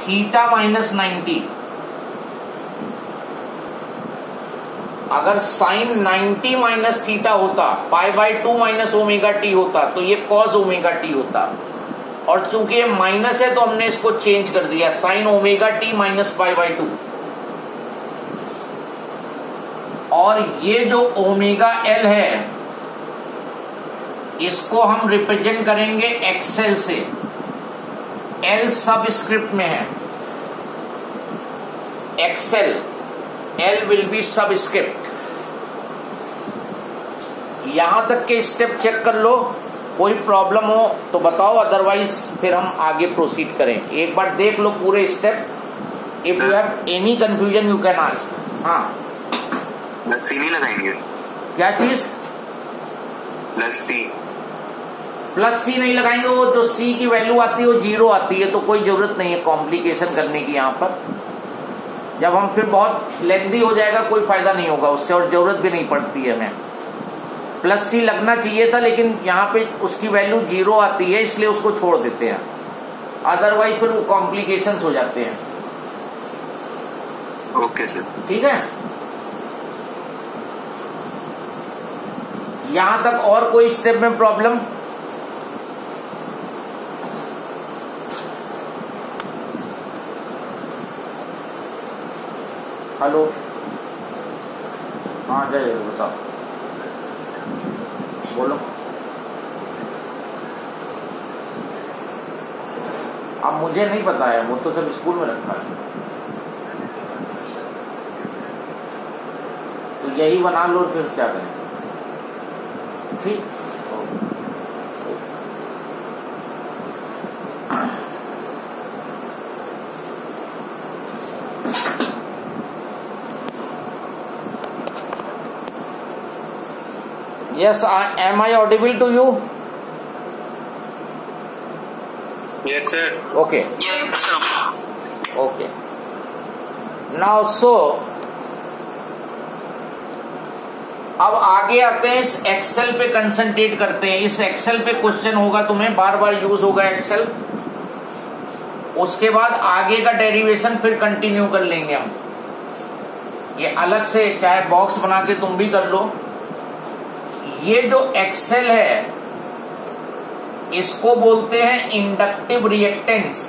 Theta minus 90, अगर sign 90 minus theta होता, pi by 2 minus omega T होता, तो ये कॉस ओमेगा टी होता। और चूंकि ये माइनस है तो हमने इसको चेंज कर दिया, sign omega t minus pi by 2। और ये जो ओमेगा एल है इसको हम रिप्रेजेंट करेंगे एक्सएल से, एल सब स्क्रिप्ट में है, एक्सएल, एल विल बी सब स्क्रिप्ट। यहां तक के स्टेप चेक कर लो, कोई प्रॉब्लम हो तो बताओ, अदरवाइज फिर हम आगे प्रोसीड करें। एक बार देख लो पूरे step, if you have any confusion you can ask. हाँ, प्लस सी नहीं लगाएंगे? क्या चीज? प्लस सी। प्लस सी नहीं लगाएंगे, वो जो सी की वैल्यू आती है वो 0 आती है, तो कोई जरूरत नहीं है कॉम्प्लिकेशन करने की। यहाँ पर जब हम फिर बहुत लेंथी हो जाएगा, कोई फायदा नहीं होगा उससे, और जरूरत भी नहीं पड़ती है हमें। प्लस सी लगना चाहिए था, लेकिन यहाँ पे उसकी वैल्यू 0 आती है, इसलिए उसको छोड़ देते हैं, अदरवाइज फिर वो कॉम्प्लिकेशंस हो जाते हैं। ओके सर, ठीक है। यहां तक और कोई स्टेप में प्रॉब्लम? हेलो, हाँ जय, बताओ, बोलो। अब मुझे नहीं पता है, वो तो सब स्कूल में रखा है, तो यही बना लो, फिर क्या करें। ठीक, yes, am I audible to you? yes sir, okay, yes sir, okay, now so अब आगे आते हैं, इस एक्सेल पे कंसंट्रेट करते हैं। इस एक्सेल पे क्वेश्चन होगा, तुम्हें बार बार यूज होगा एक्सेल। उसके बाद आगे का डेरिवेशन फिर कंटिन्यू कर लेंगे हम, ये अलग से, चाहे बॉक्स बना के तुम भी कर लो। ये जो एक्सेल है इसको बोलते हैं inductive reactance,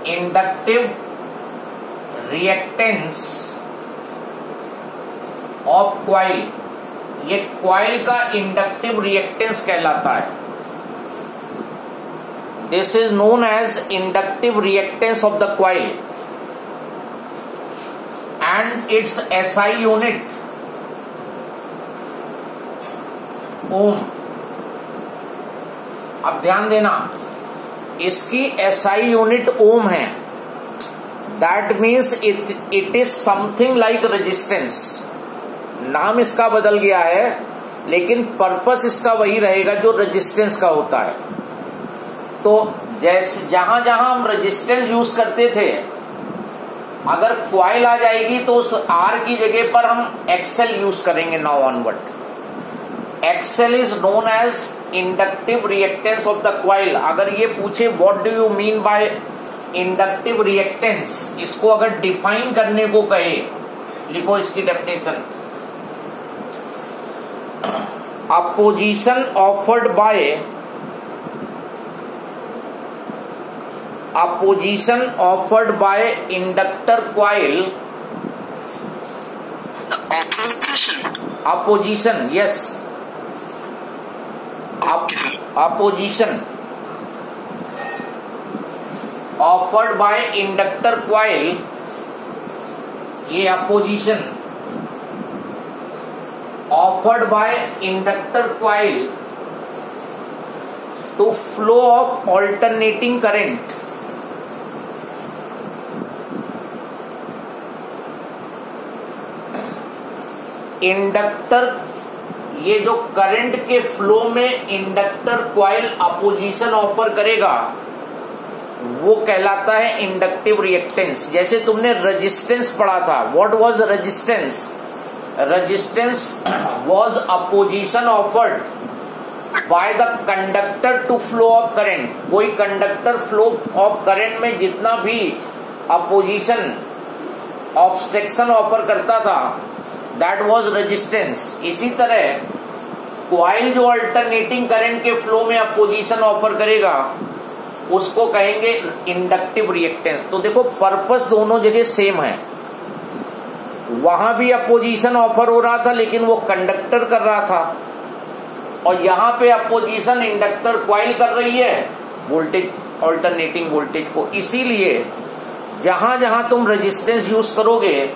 inductive reactance of coil. ये क्वाइल का इंडक्टिव रिएक्टेंस कहलाता है। This is known as inductive reactance of the coil and its SI unit ohm. अब ध्यान देना, इसकी एसआई यूनिट ओम है। That means it is something like resistance. नाम इसका बदल गया है, लेकिन पर्पस इसका वही रहेगा जो रेजिस्टेंस का होता है। तो जैसे जहां जहां हम रेजिस्टेंस यूज करते थे, अगर क्वाइल आ जाएगी तो उस आर की जगह पर हम एक्सेल यूज करेंगे now onward. X L is known as inductive reactance of the coil. अगर ये पूछे what do you mean by inductive reactance, इसको अगर डिफाइन करने को कहे, लिखो इसकी definition. Opposition offered by inductor coil. Opposition, yes. Opposition offered by inductor coil. ये opposition offered by inductor coil to flow of alternating current. Inductor, ये जो करंट के फ्लो में इंडक्टर कॉइल अपोजिशन ऑफर करेगा वो कहलाता है इंडक्टिव रिएक्टेंस। जैसे तुमने रेजिस्टेंस पढ़ा था, what was resistance? Resistance was opposition offered by the conductor to flow of current, कोई कंडक्टर फ्लो ऑफ करंट में जितना भी अपोजिशन ऑब्स्ट्रक्शन ऑफर करता था दैट वाज रेजिस्टेंस। इसी तरह कॉइल जो अल्टरनेटिंग करंट के फ्लो में अपोजिशन ऑफर करेगा उसको कहेंगे इंडक्टिव रिएक्टेंस। तो देखो पर्पस दोनों जगह सेम है, वहां भी अपोजिशन ऑफर हो रहा था लेकिन वो कंडक्टर कर रहा था, और यहां पे अपोजिशन इंडक्टर कॉइल कर रही है वोल्टेज अल्टरनेटिंग वोल्टेज को। इसीलिए जहां जहां तुम रेजिस्टेंस यूज करोगे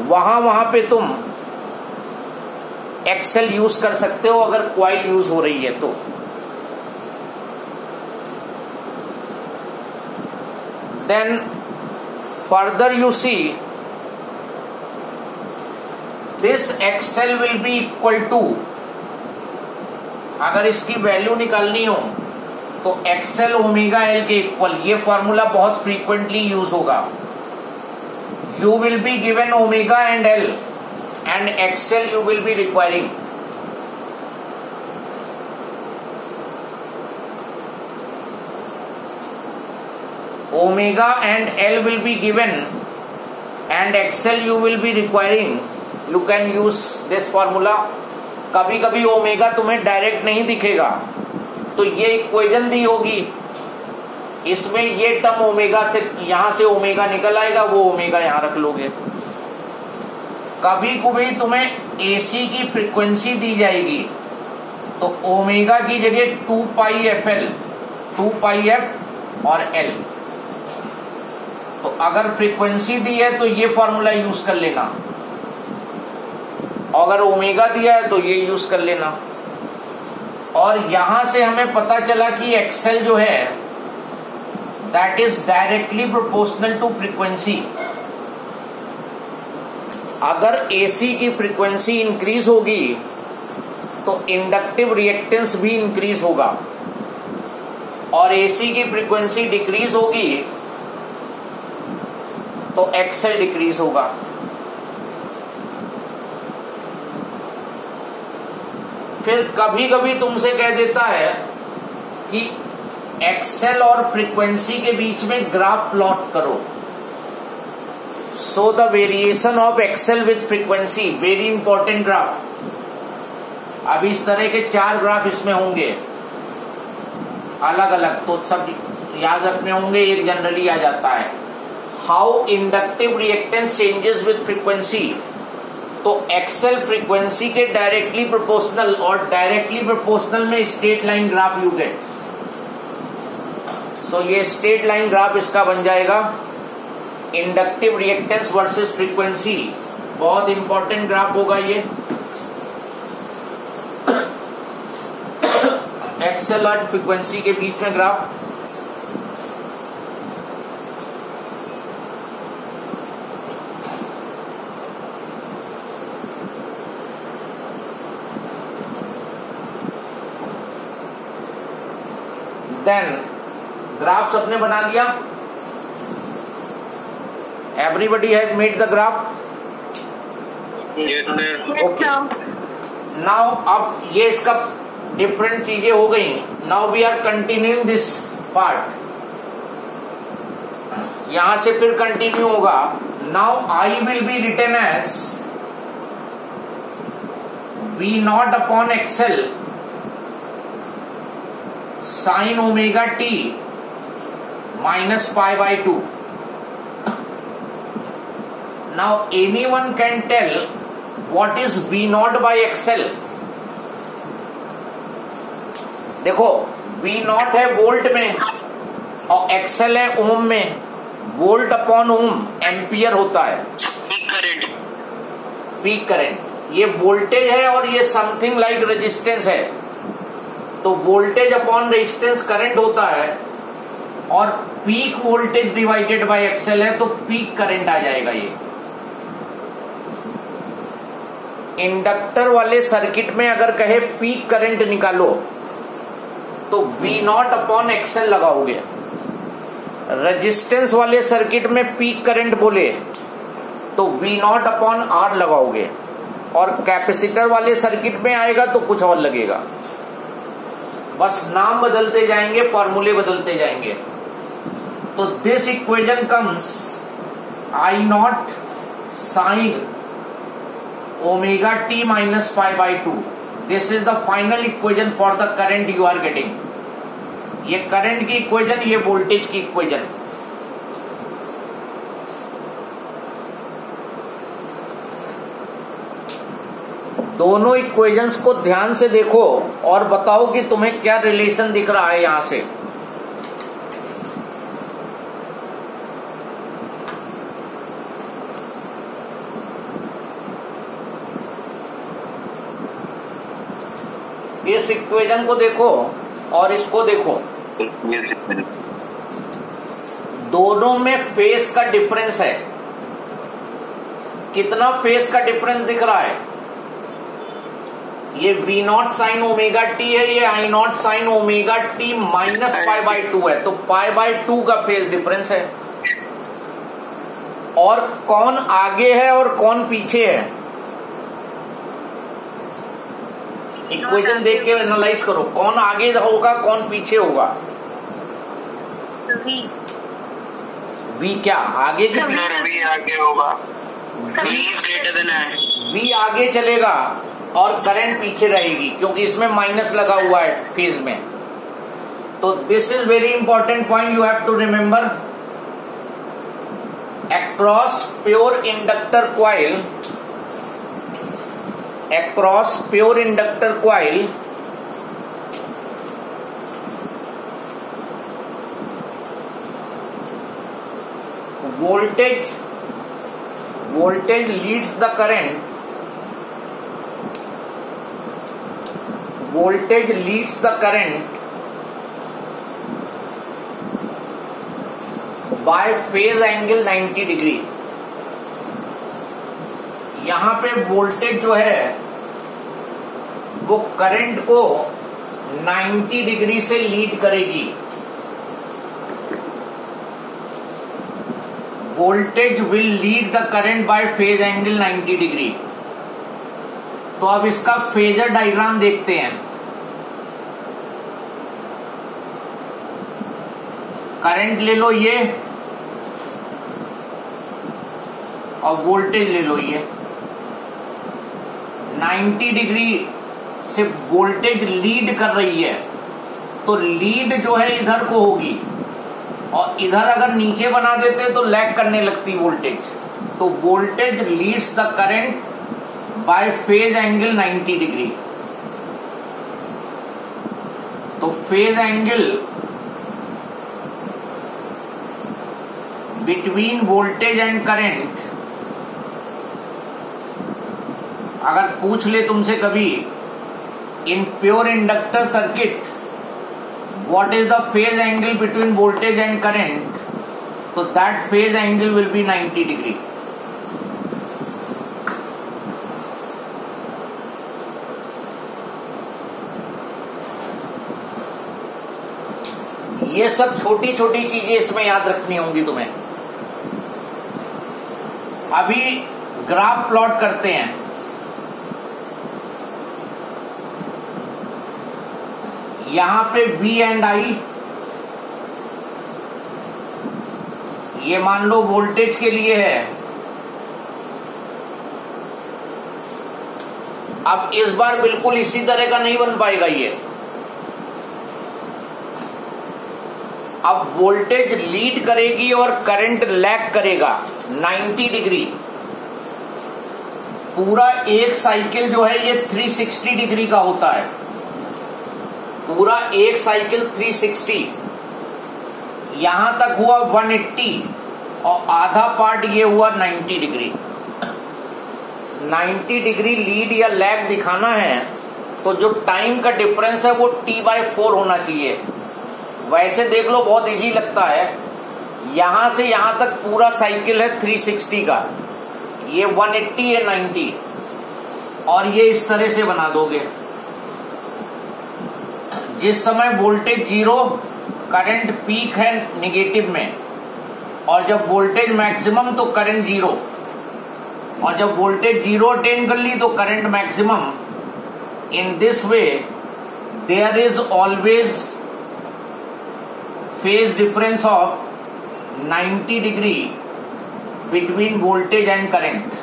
वहां वहां पे तुम एक्सेल यूज कर सकते हो अगर कॉइल यूज हो रही है तो। Then further you see this X L will be equal to, अगर इसकी वैल्यू निकालनी हो तो एक्सेल ओमेगा एल के इक्वल, ये फॉर्मूला बहुत फ्रीक्वेंटली यूज होगा। You will be given omega and L and X L you will be requiring. Omega and L will be given and Excel you will be requiring. You can use this formula. कभी कभी omega तुम्हें direct नहीं दिखेगा तो ये equation दी होगी, इसमें ये टर्म ओमेगा से, यहां से ओमेगा निकल आएगा, वो ओमेगा यहां रख लोगे। कभी कभी तुम्हें एसी की फ्रीक्वेंसी दी जाएगी तो ओमेगा की जगह 2πfl, 2πf और एल। तो अगर फ्रीक्वेंसी दी है तो ये फॉर्मूला यूज कर लेना, अगर ओमेगा दिया है तो ये यूज कर लेना। और यहां से हमें पता चला कि एक्सेल जो है that is directly proportional to frequency. अगर एसी की फ्रीक्वेंसी इंक्रीज होगी तो इंडक्टिव रिएक्टेंस भी इंक्रीज होगा, और एसी की फ्रीक्वेंसी डिक्रीज होगी तो एक्सेल डिक्रीज होगा। फिर कभी कभी तुमसे कह देता है कि एक्सेल और फ्रीक्वेंसी के बीच में ग्राफ प्लॉट करो। So the variation of X L with frequency, very important graph. अब इस तरह के 4 ग्राफ इसमें होंगे अलग अलग, तो सब याद रखने होंगे, एक जनरली आ जाता है। How inductive reactance changes with frequency, तो एक्सेल फ्रीक्वेंसी के डायरेक्टली प्रोपोर्शनल, और डायरेक्टली प्रोपोर्शनल में straight line graph you get. So ये स्ट्रेट लाइन ग्राफ इसका बन जाएगा इंडक्टिव रिएक्टेंस वर्सेस फ्रीक्वेंसी। बहुत इंपॉर्टेंट ग्राफ होगा ये, एक्सेल और फ्रीक्वेंसी के बीच में ग्राफ। देन ग्राफ सबने बना लिया, everybody has made the graph. Okay, now अब ये इसका डिफरेंट चीजें हो गई। Now we are continuing this part, यहां से फिर कंटिन्यू होगा। Now I will be written as V nought upon XL sine omega t minus π/2। Now any one can tell what is V nought by XL. देखो V nought है volt में और Excel है ओम में। वोल्ट अपॉन ओम एम्पियर होता है, peak current. ये voltage है और ये समथिंग लाइक रेजिस्टेंस है, तो वोल्टेज अपॉन रेजिस्टेंस करंट होता है, और peak voltage divided by X L है तो पीक करंट आ जाएगा। ये इंडक्टर वाले सर्किट में अगर कहे पीक करंट निकालो तो V नॉट अपॉन एक्सेल लगाओगे। रेजिस्टेंस वाले सर्किट में पीक करंट बोले तो V नॉट अपॉन R लगाओगे, और कैपेसिटर वाले सर्किट में आएगा तो कुछ और लगेगा। बस नाम बदलते जाएंगे, फॉर्मूले बदलते जाएंगे। तो this equation comes I naught sine omega t minus pi by two. This is the final equation for the current you are getting. ये करंट की इक्वेशन, ये वोल्टेज की इक्वेशन। दोनों इक्वेशंस को ध्यान से देखो और बताओ कि तुम्हें क्या रिलेशन दिख रहा है यहां से। इस इक्वेशन को देखो और इसको देखो, दोनों में फेस का डिफरेंस है। कितना फेस का डिफरेंस दिख रहा है? ये V not sine omega T है, ये I not sine omega t minus pi by to है। तो पाई बाई टू का फेज डिफरेंस है। और कौन आगे है और कौन पीछे है, इक्वेशन देख के एनालाइज करो। कौन आगे होगा, कौन पीछे होगा? V क्या आगे की? V आगे होगा। V greater than I। V आगे चलेगा और करंट पीछे रहेगी, क्योंकि इसमें माइनस लगा हुआ है फेज में। तो this is very important point, you have to remember. Across pure inductor coil, across pure inductor coil voltage leads the current, voltage leads the current by phase angle 90 degree. यहां पे voltage जो है वो current को 90 degree से lead करेगी। Voltage will lead the current by phase angle 90 degree. तो अब इसका फेजर डायग्राम देखते हैं। करंट ले लो ये और वोल्टेज ले लो ये। 90 डिग्री से वोल्टेज लीड कर रही है, तो लीड जो है इधर को होगी, और इधर अगर नीचे बना देते तो लैग करने लगती वोल्टेज। तो voltage leads the current by phase angle 90 degree. तो phase angle between voltage and current, अगर पूछ ले तुमसे कभी in pure inductor circuit what is the phase angle between voltage and current, so that phase angle will be 90 degree। ये सब छोटी छोटी चीजें इसमें याद रखनी होंगी तुम्हें। अभी ग्राफ प्लॉट करते हैं। यहां पे V एंड I, ये मान लो वोल्टेज के लिए है। अब इस बार बिल्कुल इसी तरह का नहीं बन पाएगा ये। अब वोल्टेज लीड करेगी और करंट लैग करेगा 90 डिग्री। पूरा एक साइकिल जो है ये 360 डिग्री का होता है। पूरा एक साइकिल 360, यहां तक हुआ 180 और आधा पार्ट ये हुआ 90 डिग्री। 90 डिग्री लीड या लैग दिखाना है तो जो टाइम का डिफरेंस है वो T/4 होना चाहिए। वैसे देख लो बहुत इजी लगता है। यहां से यहां तक पूरा साइकिल है 360 का, ये 180 है 90, और ये इस तरह से बना दोगे। जिस समय वोल्टेज 0, करंट पीक है नेगेटिव में, और जब वोल्टेज मैक्सिमम तो करंट 0, और जब वोल्टेज 0 अटेन कर ली तो current maximum. In this way there is always phase difference of 90 degree between voltage and current,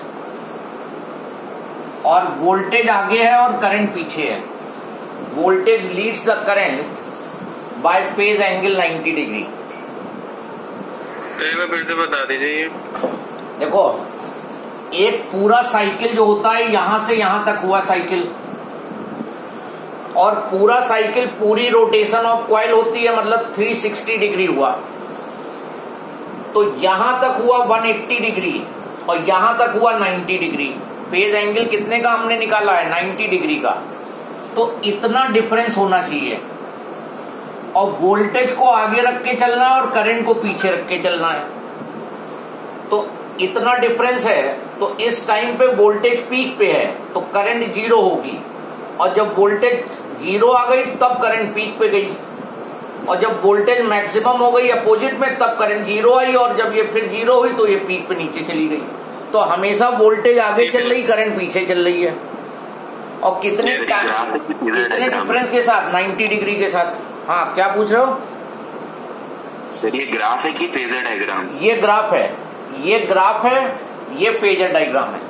और वोल्टेज आगे है और करंट पीछे है. Voltage leads the current by phase angle 90 degree. फिर से बता दीजिए. देखो, एक पूरा साइकिल जो होता है यहां से यहां तक हुआ साइकिल, और पूरा साइकिल पूरी रोटेशन ऑफ कॉइल होती है, मतलब 360 डिग्री हुआ. तो यहां तक हुआ 180 डिग्री और यहां तक हुआ 90 डिग्री. फेज एंगल कितने का हमने निकाला है? 90 डिग्री का. तो इतना डिफरेंस होना चाहिए, और वोल्टेज को आगे रख के चलना है और करंट को पीछे रख के चलना है. तो इतना डिफरेंस है, तो इस टाइम पे वोल्टेज पीक पे है तो करंट 0 होगी, और जब वोल्टेज 0 आ गई तब करंट पीक पे गई, और जब वोल्टेज मैक्सिमम हो गई अपोजिट में तब करंट 0 आई, और जब ये फिर 0 हुई तो ये पीक पे नीचे चली गई. तो हमेशा वोल्टेज आगे चल रही, करंट पीछे चल रही है. और कितने डिफरेंस के साथ? 90 डिग्री के साथ. हाँ, क्या पूछ रहे हो सर? ये ग्राफ है कि फेजर डायग्राम? ये ग्राफ है, ये ग्राफ है, ये फेजर डायग्राम है.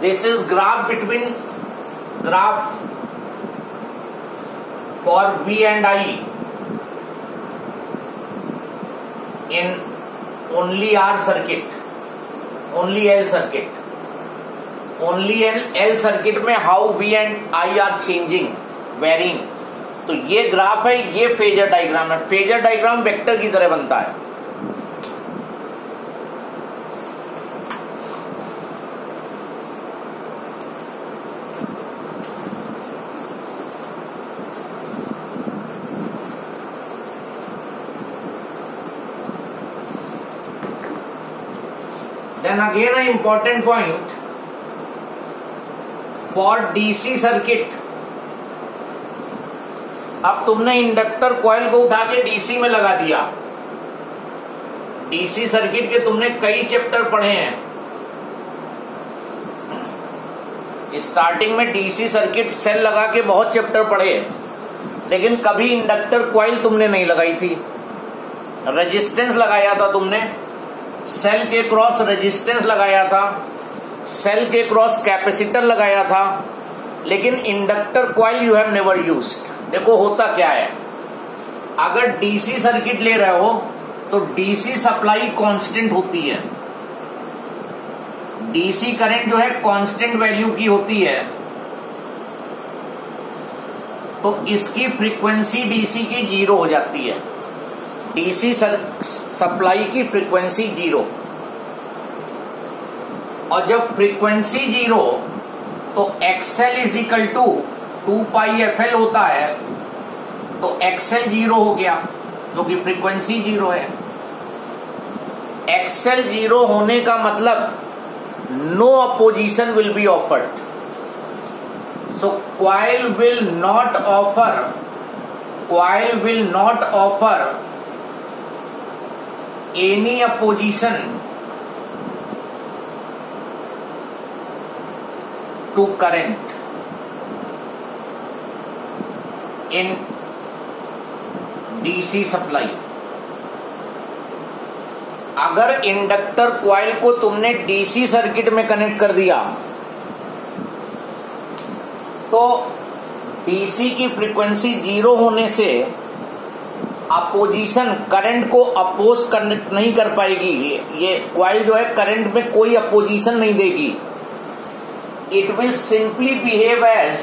This is graph between graph for V and I in only R circuit, only L circuit, only L circuit में how V and I are changing, varying. तो ये graph है, ये फेजर डायग्राम है. Phasor diagram vector की तरह बनता है. Then again an important point for DC circuit. अब तुमने इंडक्टर कॉइल को उठा के डीसी में लगा दिया. डीसी सर्किट के तुमने कई चैप्टर पढ़े हैं. स्टार्टिंग में डीसी सर्किट सेल लगा के बहुत चैप्टर पढ़े, लेकिन कभी इंडक्टर कॉइल तुमने नहीं लगाई थी. रेजिस्टेंस लगाया था तुमने, सेल के क्रॉस रेजिस्टेंस लगाया था, सेल के क्रॉस कैपेसिटर लगाया था, लेकिन inductor coil you have never used. देखो होता क्या है, अगर डीसी सर्किट ले रहे हो तो डीसी सप्लाई कांस्टेंट होती है. डीसी करंट जो है कांस्टेंट वैल्यू की होती है, तो इसकी फ्रीक्वेंसी डीसी की 0 हो जाती है. डीसी सप्लाई की फ्रीक्वेंसी 0, और जब फ्रीक्वेंसी 0 तो XL is equal to 2πfL होता है. तो XL 0 हो गया, जो कि फ्रीक्वेंसी 0 है. XL 0 होने का मतलब no opposition will be offered. So coil will not offer any opposition to current in DC supply. अगर इंडक्टर कॉइल को तुमने डीसी सर्किट में कनेक्ट कर दिया तो डीसी की फ्रीक्वेंसी 0 होने से अपोजिशन करंट को अपोज कनेक्ट नहीं कर पाएगी. ये कॉइल जो है करंट में कोई अपोजिशन नहीं देगी. It will simply behave as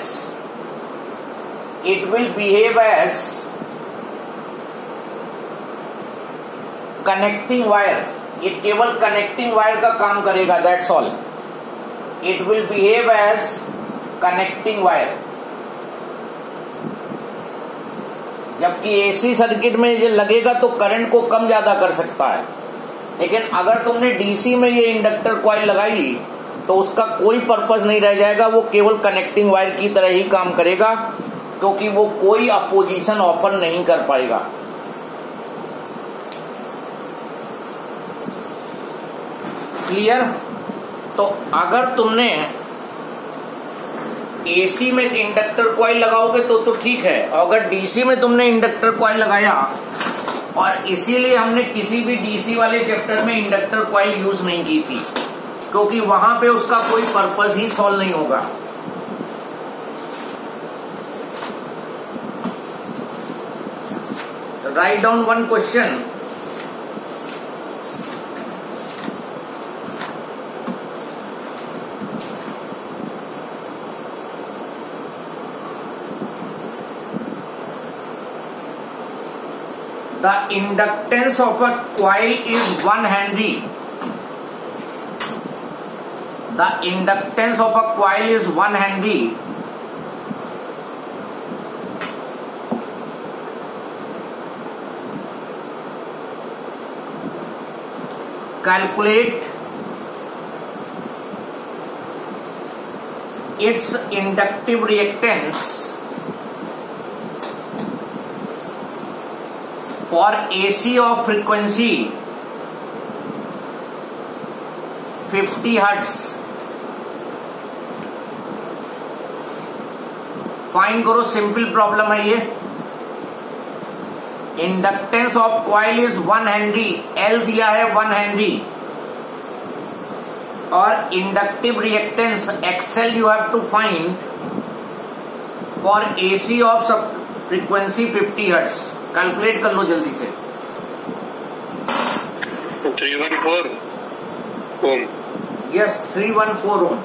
connecting wire. ये केवल कनेक्टिंग वायर का काम करेगा, that's all. It will behave as connecting wire. जबकि एसी सर्किट में ये लगेगा तो करंट को कम ज्यादा कर सकता है, लेकिन अगर तुमने डीसी में ये इंडक्टर कॉइल लगाई तो उसका कोई पर्पस नहीं रह जाएगा. वो केवल कनेक्टिंग वायर की तरह ही काम करेगा, क्योंकि वो कोई अपोजिशन ऑफर नहीं कर पाएगा. क्लियर? तो अगर तुमने एसी में इंडक्टर कॉइल लगाओगे तो ठीक है, अगर डीसी में तुमने इंडक्टर कॉइल लगाया, और इसीलिए हमने किसी भी डीसी वाले चैप्टर में इंडक्टर कॉइल यूज नहीं की थी, क्योंकि वहां पे उसका कोई पर्पस ही सॉल्व नहीं होगा। Write down one question. The inductance of a coil is 1 Henry. The inductance of a coil is 1 Henry. Calculate its inductive reactance for AC of frequency 50 Hz. Find करो, सिंपल प्रॉब्लम है ये। Inductance of coil is 1 henry, L दिया है 1 henry, और inductive reactance XL you have to find for AC of सब frequency 50 hertz. Calculate कर लो जल्दी से। 314 ohm. Yes, 314 ohm.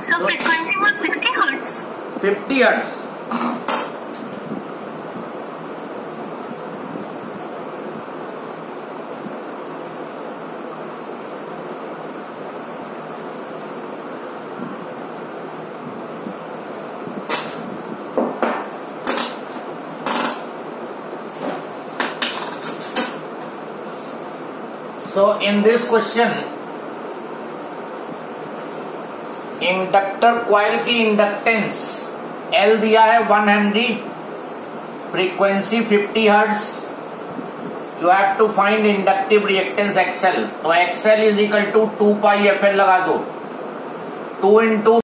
So frequency was 60 hertz. 50 hertz. So in this question, inductor coil की inductance L दिया है 1 henry, frequency 50 hertz. You have to find inductive reactance XL. तो XL is equal to 2 pi F L लगा दो, 2 into